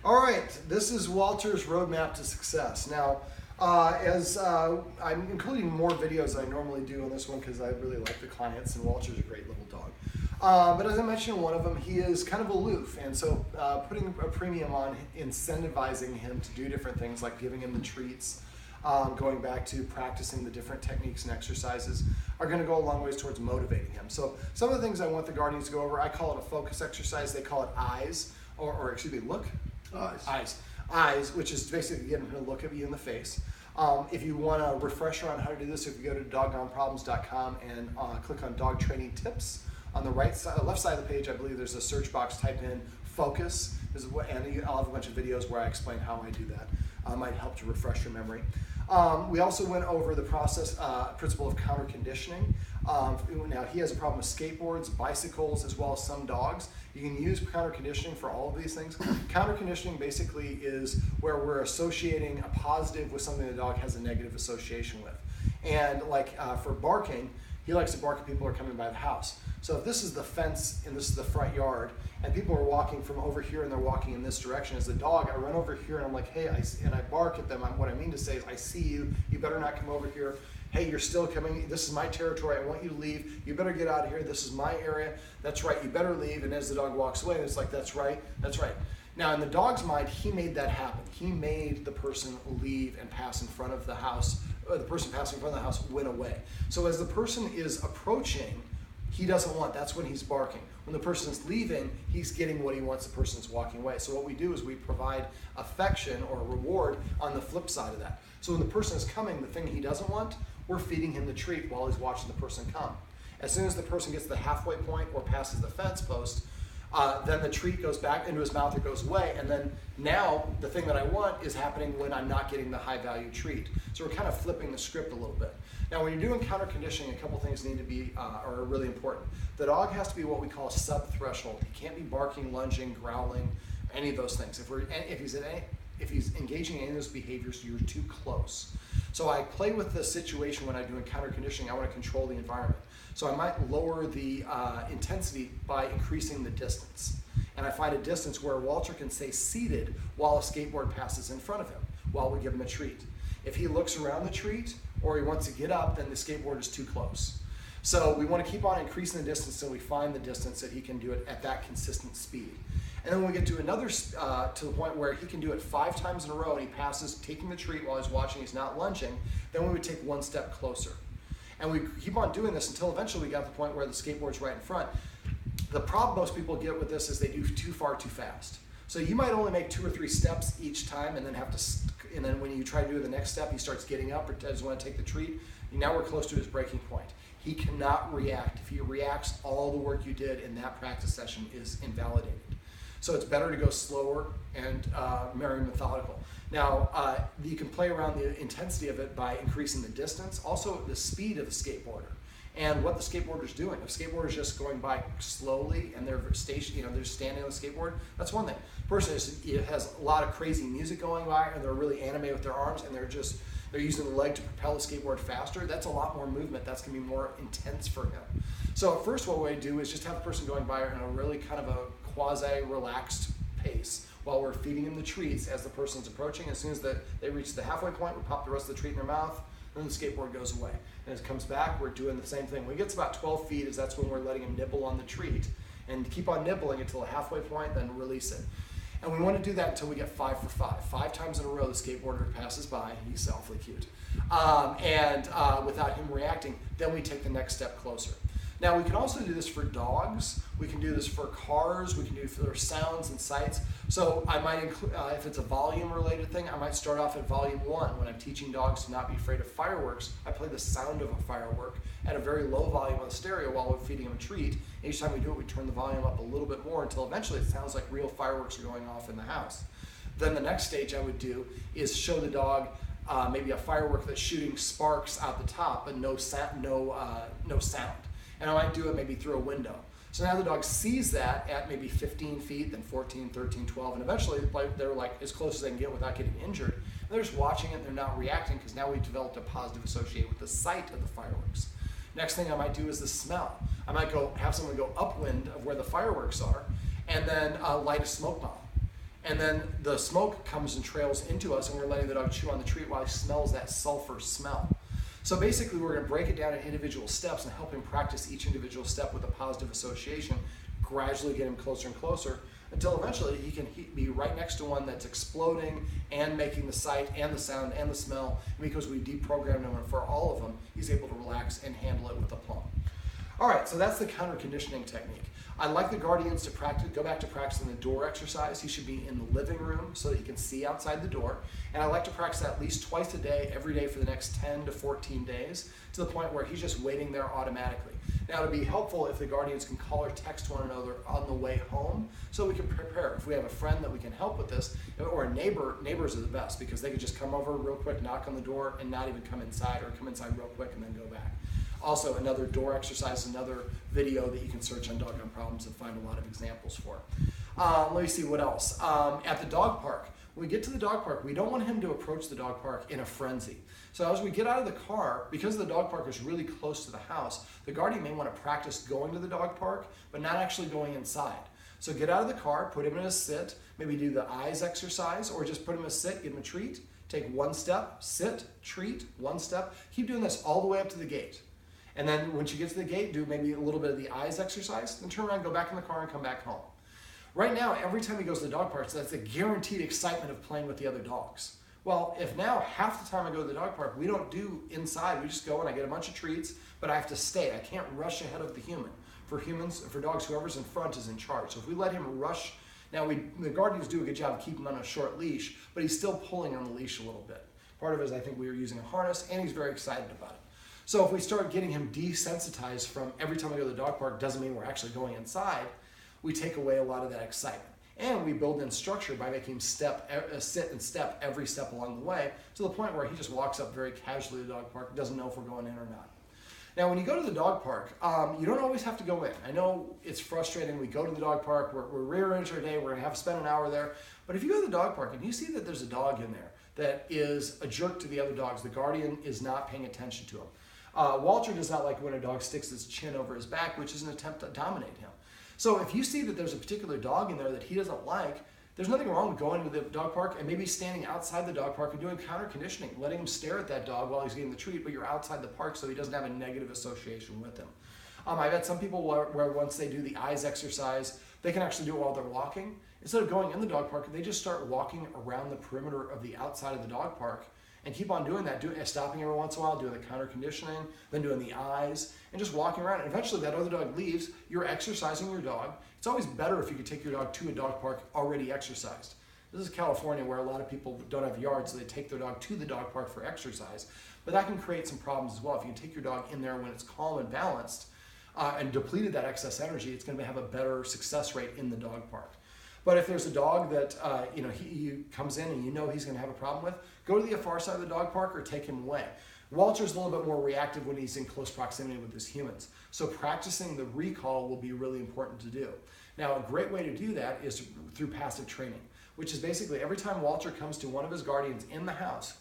All right, this is Walter's roadmap to success. Now, I'm including more videos than I normally do on this one because I really like the clients, and Walter's a great little dog. But as I mentioned in one of them, he is kind of aloof, and so putting a premium on incentivizing him to do different things like giving him the treats, going back to practicing the different techniques and exercises are going to go a long ways towards motivating him. So some of the things I want the guardians to go over, I call it a focus exercise. They call it eyes, or excuse me, look? Eyes, which is basically getting him to look at you in the face. If you want a refresher on how to do this, if you go to doggoneproblems.com and click on dog training tips, on the right side, left side of the page, I believe there's a search box. Type in focus, and I'll have a bunch of videos where I explain how I do that. Might help to refresh your memory. We also went over the principle of counter conditioning. Now he has a problem with skateboards, bicycles, as well as some dogs. You can use counter conditioning for all of these things. Counter conditioning basically is where we're associating a positive with something the dog has a negative association with. And like for barking, he likes to bark at people who are coming by the house. So if this is the fence and this is the front yard, and people are walking from over here and they're walking in this direction, as a dog, I run over here and I'm like, hey, and I bark at them. What I mean to say is, I see you. You better not come over here. Hey, you're still coming. This is my territory. I want you to leave. You better get out of here. This is my area. That's right. You better leave. And as the dog walks away, it's like, that's right. That's right. Now, in the dog's mind, he made that happen. He made the person leave and pass in front of the house. The person passing in front of the house went away. So as the person is approaching, he doesn't want, that's when he's barking. When the person's leaving, he's getting what he wants, the person's walking away. So what we do is we provide affection or reward on the flip side of that. So when the person is coming, the thing he doesn't want, we're feeding him the treat while he's watching the person come. As soon as the person gets to the halfway point or passes the fence post, then the treat goes back into his mouth or goes away, and then now the thing that I want is happening when I'm not getting the high value treat. So we're kind of flipping the script a little bit. Now when you're doing counter conditioning, a couple things need to be are really important. The dog has to be what we call sub-threshold. He can't be barking, lunging, growling, any of those things. If he's engaging in any of those behaviors, you're too close. So I play with the situation when I'm doing counter conditioning. I want to control the environment. So I might lower the intensity by increasing the distance. And I find a distance where Walter can stay seated while a skateboard passes in front of him, while we give him a treat. If he looks around the treat or he wants to get up, then the skateboard is too close. So we want to keep on increasing the distance until we find the distance that he can do it at that consistent speed. And then when we get to another, to the point where he can do it 5 times in a row and he passes, taking the treat while he's watching, he's not lunging, then we would take one step closer. And we keep on doing this until eventually we got to the point where the skateboard's right in front. The problem most people get with this is they do too far too fast. So you might only make 2 or 3 steps each time, and then when you try to do the next step, he starts getting up or doesn't want to take the treat. Now we're close to his breaking point. He cannot react. If he reacts, all the work you did in that practice session is invalidated. So it's better to go slower and very methodical. Now, you can play around the intensity of it by increasing the distance, also the speed of the skateboarder, and what the skateboarder's doing. If the skateboarder's just going by slowly and they're they're standing on the skateboard, that's one thing. Person has a lot of crazy music going by, and they're really animated with their arms, and they're using the leg to propel the skateboard faster. That's a lot more movement. That's gonna be more intense for him. So at first, what we do is just have the person going by in a really kind of a quasi-relaxed pace while we're feeding them the treats as the person's approaching. As soon as they reach the halfway point, we pop the rest of the treat in their mouth, and then the skateboard goes away. And as it comes back, we're doing the same thing. When he gets about 12 feet, that's when we're letting him nibble on the treat, and keep on nibbling until the halfway point, then release it. And we want to do that until we get 5 for 5. 5 times in a row, the skateboarder passes by. He's awfully cute. Without him reacting, then we take the next step closer. Now, we can also do this for dogs. We can do this for cars. We can do it for sounds and sights. So I might include, if it's a volume-related thing, I might start off at volume 1. When I'm teaching dogs to not be afraid of fireworks, I play the sound of a firework at a very low volume on the stereo while we're feeding them a treat. Each time we do it, we turn the volume up a little bit more until eventually it sounds like real fireworks are going off in the house. Then the next stage I would do is show the dog maybe a firework that's shooting sparks out the top, but no sound. And I might do it maybe through a window. So now the dog sees that at maybe 15 feet, then 14, 13, 12, and eventually they're like as close as they can get without getting injured. And they're just watching it, and they're not reacting because now we've developed a positive association with the sight of the fireworks. Next thing I might do is the smell. I might have someone go upwind of where the fireworks are and then light a smoke bomb. And then the smoke comes and trails into us, and we're letting the dog chew on the treat while he smells that sulfur smell. So basically, we're going to break it down in individual steps and help him practice each individual step with a positive association, gradually get him closer and closer, until eventually he can be right next to one that's exploding and making the sight and the sound and the smell. And because we deprogrammed him for all of them, he's able to relax and handle it with aplomb. All right, so that's the counter conditioning technique. I like the guardians to go back to practicing the door exercise. He should be in the living room so that he can see outside the door. And I like to practice that at least twice a day, every day for the next 10 to 14 days, to the point where he's just waiting there automatically. Now, it'd be helpful if the guardians can call or text one another on the way home so we can prepare. If we have a friend that we can help with this, or a neighbor, neighbors are the best because they could just come over real quick, knock on the door, and not even come inside, or come inside real quick and then go back. Also, another door exercise, another video that you can search on Doggone Problems and find a lot of examples for. Let me see what else. At the dog park, when we get to the dog park, we don't want him to approach the dog park in a frenzy. So as we get out of the car, because the dog park is really close to the house, the guardian may want to practice going to the dog park, but not actually going inside. So get out of the car, put him in a sit, maybe do the eyes exercise, or just put him in a sit, give him a treat, take one step, sit, treat, one step. Keep doing this all the way up to the gate. And then once you get to the gate, do maybe a little bit of the eyes exercise, then turn around, go back in the car, and come back home. Right now, every time he goes to the dog park, so that's a guaranteed excitement of playing with the other dogs. Well, if now half the time I go to the dog park, we don't do inside, we just go and I get a bunch of treats, but I have to stay. I can't rush ahead of the human. For humans, for dogs, whoever's in front is in charge. So if we let him rush, now the guardians do a good job of keeping him on a short leash, but he's still pulling on the leash a little bit. Part of it is I think we were using a harness, and he's very excited about it. So if we start getting him desensitized from every time we go to the dog park doesn't mean we're actually going inside, we take away a lot of that excitement. And we build in structure by making him sit and step every step along the way, to the point where he just walks up very casually to the dog park, doesn't know if we're going in or not. Now, when you go to the dog park, you don't always have to go in. I know it's frustrating. We go to the dog park, we're rearranging our day, we're going to spend an hour there. But if you go to the dog park and you see that there's a dog in there that is a jerk to the other dogs, the guardian is not paying attention to him. Walter does not like when a dog sticks his chin over his back, which is an attempt to dominate him. So if you see that there's a particular dog in there that he doesn't like, there's nothing wrong with going to the dog park and maybe standing outside the dog park and doing counter conditioning, letting him stare at that dog while he's getting the treat, but you're outside the park so he doesn't have a negative association with him. I've had some people where once they do the eyes exercise, they can actually do it while they're walking. Instead of going in the dog park, they just start walking around the perimeter of the outside of the dog park and keep on doing that, stopping every once in a while, doing the counter conditioning, then doing the eyes, and just walking around. And eventually that other dog leaves, you're exercising your dog. It's always better if you could take your dog to a dog park already exercised. This is California, where a lot of people don't have yards, so they take their dog to the dog park for exercise. But that can create some problems as well. If you can take your dog in there when it's calm and balanced, and depleted that excess energy, it's going to have a better success rate in the dog park. But if there's a dog that he comes in and you know he's going to have a problem with, go to the far side of the dog park or take him away. Walter's a little bit more reactive when he's in close proximity with his humans. So practicing the recall will be really important to do. Now, a great way to do that is through passive training, which is basically every time Walter comes to one of his guardians in the house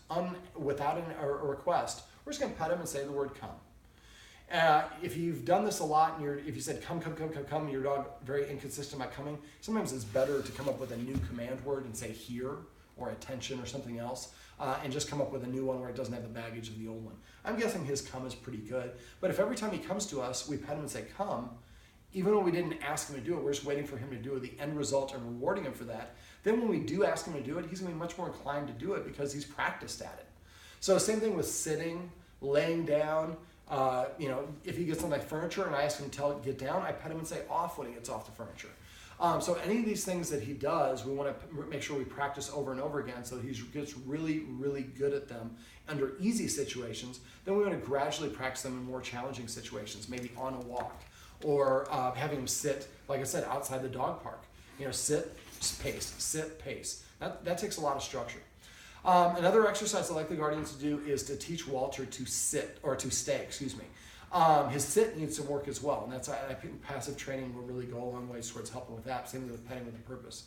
without a request, we're just going to pet him and say the word come. If you've done this a lot and if you said come, and your dog very inconsistent about coming, sometimes it's better to come up with a new command word and say here or attention or something else, and just come up with a new one where it doesn't have the baggage of the old one. I'm guessing his come is pretty good, but if every time he comes to us, we pet him and say come, even when we didn't ask him to do it, we're just waiting for him to do it, the end result, and rewarding him for that, then when we do ask him to do it, he's going to be much more inclined to do it because he's practiced at it. So same thing with sitting, laying down. If he gets on my furniture and I ask him to get down, I pet him and say off when he gets off the furniture. So any of these things that he does, we want to make sure we practice over and over again so he gets really, really good at them under easy situations. Then we want to gradually practice them in more challenging situations, maybe on a walk, or having him sit, like I said, outside the dog park. Sit, pace. That takes a lot of structure. Another exercise I like the guardians to do is to teach Walter to sit, or to stay, his sit needs some work as well, and that's, I think passive training will really go a long way towards helping with that. Same thing with petting with a purpose.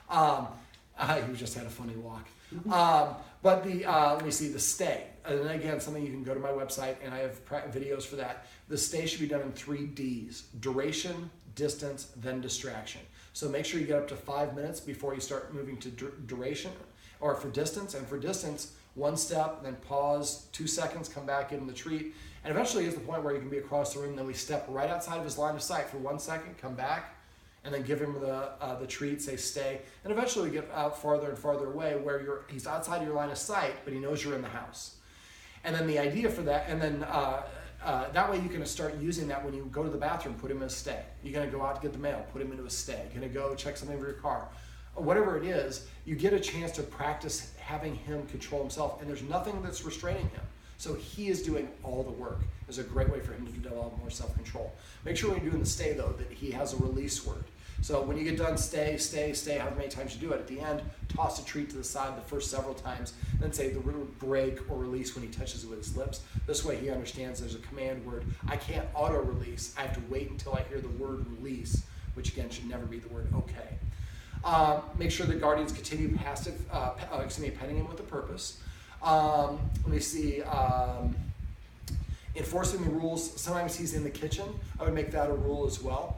He just had a funny walk. But let me see, the stay. And again, something you can go to my website, and I have videos for that. The stay should be done in 3 Ds: duration, distance, then distraction. So make sure you get up to 5 minutes before you start moving to duration or for distance. And for distance, 1 step, then pause, 2 seconds, come back, give him the treat. And eventually is the point where you can be across the room. Then we step right outside of his line of sight for 1 second, come back, and then give him the treat, say stay. And eventually we get out farther and farther away where he's outside of your line of sight, but he knows you're in the house. And then the idea for that, and then that way you can start using that when you go to the bathroom, put him in a stay. You're gonna go out to get the mail, put him into a stay. You're gonna go check something for your car. Whatever it is, you get a chance to practice having him control himself, and there's nothing that's restraining him. So he is doing all the work. It's a great way for him to develop more self-control. Make sure when you're doing the stay though, that he has a release word. So when you get done, stay, stay, stay, however many times you do it. At the end, toss a treat to the side the first several times, then say the word break or release when he touches it with his lips. This way he understands there's a command word. I can't auto-release. I have to wait until I hear the word release, which again should never be the word okay. Make sure that guardians continue petting him with a purpose. Let me see. Enforcing the rules. Sometimes he's in the kitchen. I would make that a rule as well.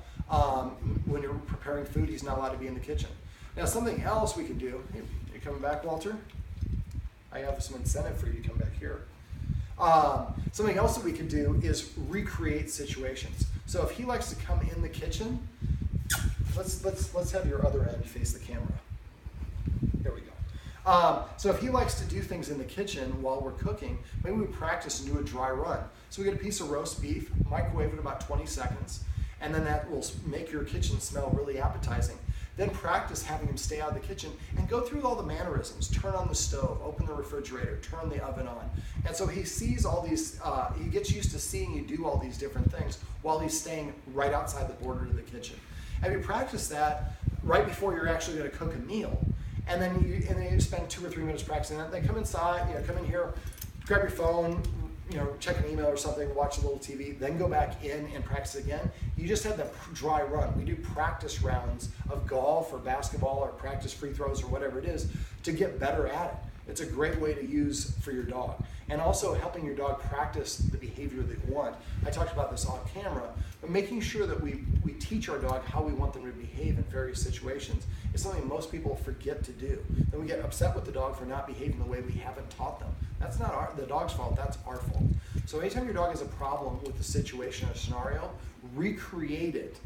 When you're preparing food, he's not allowed to be in the kitchen. Now, something else we can do. Hey, you coming back, Walter? I have some incentive for you to come back here. Something else that we can do is recreate situations. So if he likes to come in the kitchen, let's have your other end face the camera. There we go. So if he likes to do things in the kitchen while we're cooking, maybe we practice and do a dry run. So we get a piece of roast beef, microwave it about 20 seconds, and then that will make your kitchen smell really appetizing. Then practice having him stay out of the kitchen and go through all the mannerisms. Turn on the stove, open the refrigerator, turn the oven on. And so he sees all these, he gets used to seeing you do all these different things while he's staying right outside the border of the kitchen. And you practice that right before you're actually going to cook a meal. And then you spend 2 or 3 minutes practicing that. Then come inside, come in here, grab your phone, check an email or something, watch a little TV, then go back in and practice again. You just had that dry run. We do practice rounds of golf or basketball or practice free throws or whatever it is to get better at it. It's a great way to use for your dog. And also helping your dog practice the behavior they want. I talked about this on camera, but making sure that we teach our dog how we want them to behave in various situations is something most people forget to do. Then we get upset with the dog for not behaving the way we haven't taught them. That's not the dog's fault, that's our fault. So anytime your dog has a problem with the situation or scenario, recreate it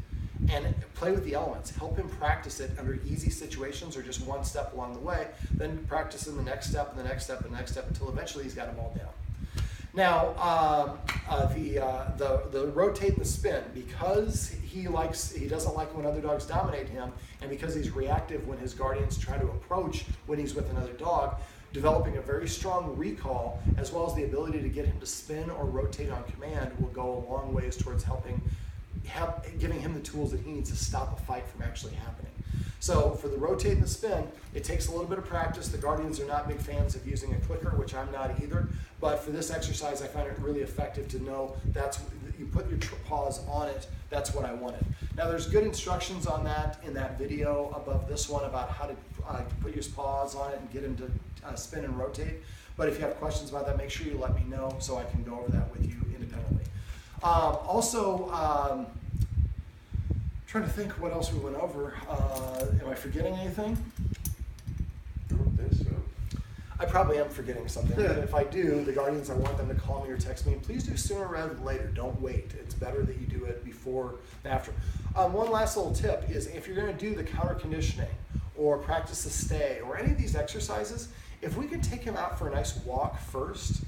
and play with the elements. Help him practice it under easy situations or just one step along the way, then practice in the next step, and the next step, and the next step until eventually he's got them all down. Now, the rotate and the spin, because he doesn't like when other dogs dominate him, and because he's reactive when his guardians try to approach when he's with another dog, developing a very strong recall as well as the ability to get him to spin or rotate on command will go a long ways towards giving him the tools that he needs to stop a fight from actually happening. So for the rotate and the spin, it takes a little bit of practice. The guardians are not big fans of using a clicker, which I'm not either. But for this exercise, I find it really effective to know you put your paws on it, that's what I wanted. Now there's good instructions on that in that video above this one about how to put your paws on it and get him to spin and rotate. But if you have questions about that, make sure you let me know so I can go over that with you independently. Trying to think what else we went over. Am I forgetting anything? I don't think so. I probably am forgetting something. But if I do, the guardians, I want them to call me or text me. Please do sooner rather than later. Don't wait. It's better that you do it before and after. One last little tip is if you're going to do the counter conditioning or practice the stay or any of these exercises, if we can take him out for a nice walk first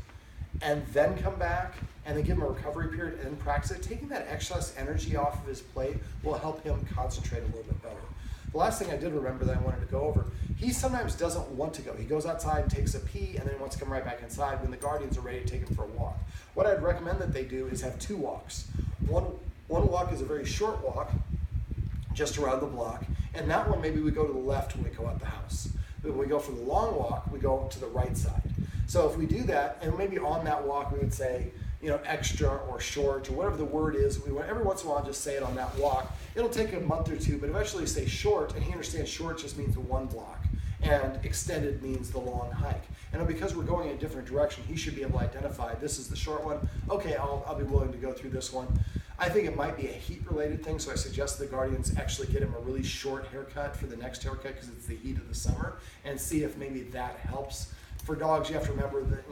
and then come back and then give him a recovery period and practice it, taking that excess energy off of his plate will help him concentrate a little bit better. The last thing I did remember that I wanted to go over, he sometimes doesn't want to go. He goes outside and takes a pee and then wants to come right back inside when the guardians are ready to take him for a walk. What I'd recommend that they do is have 2 walks. One walk is a very short walk, just around the block, and that one maybe we go to the left when we go out the house. But when we go for the long walk, we go to the right side. So if we do that, and maybe on that walk we would say, extra or short or whatever the word is, every once in a while just say it on that walk. It'll take a month or 2, but eventually say short, and he understands short just means the 1 block, and extended means the long hike. And because we're going in a different direction, he should be able to identify this is the short one. Okay, I'll be willing to go through this one. I think it might be a heat-related thing, so I suggest the guardians actually get him a really short haircut for the next haircut because it's the heat of the summer, and see if maybe that helps. For dogs, you have to remember that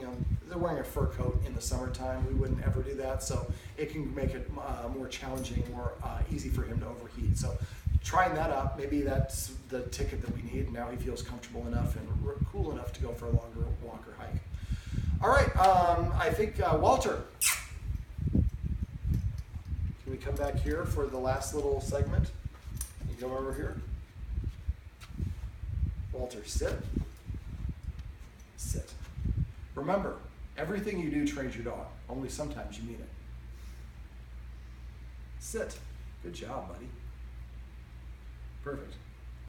they're wearing a fur coat in the summertime. We wouldn't ever do that, so it can make it more challenging, more easy for him to overheat. So trying that up, maybe that's the ticket that we need. Now he feels comfortable enough and cool enough to go for a longer walk or hike. All right, I think Walter. Can we come back here for the last little segment? You come over here. Walter, sit. Sit. Remember, everything you do trains your dog, only sometimes you mean it. Sit. Good job, buddy. Perfect.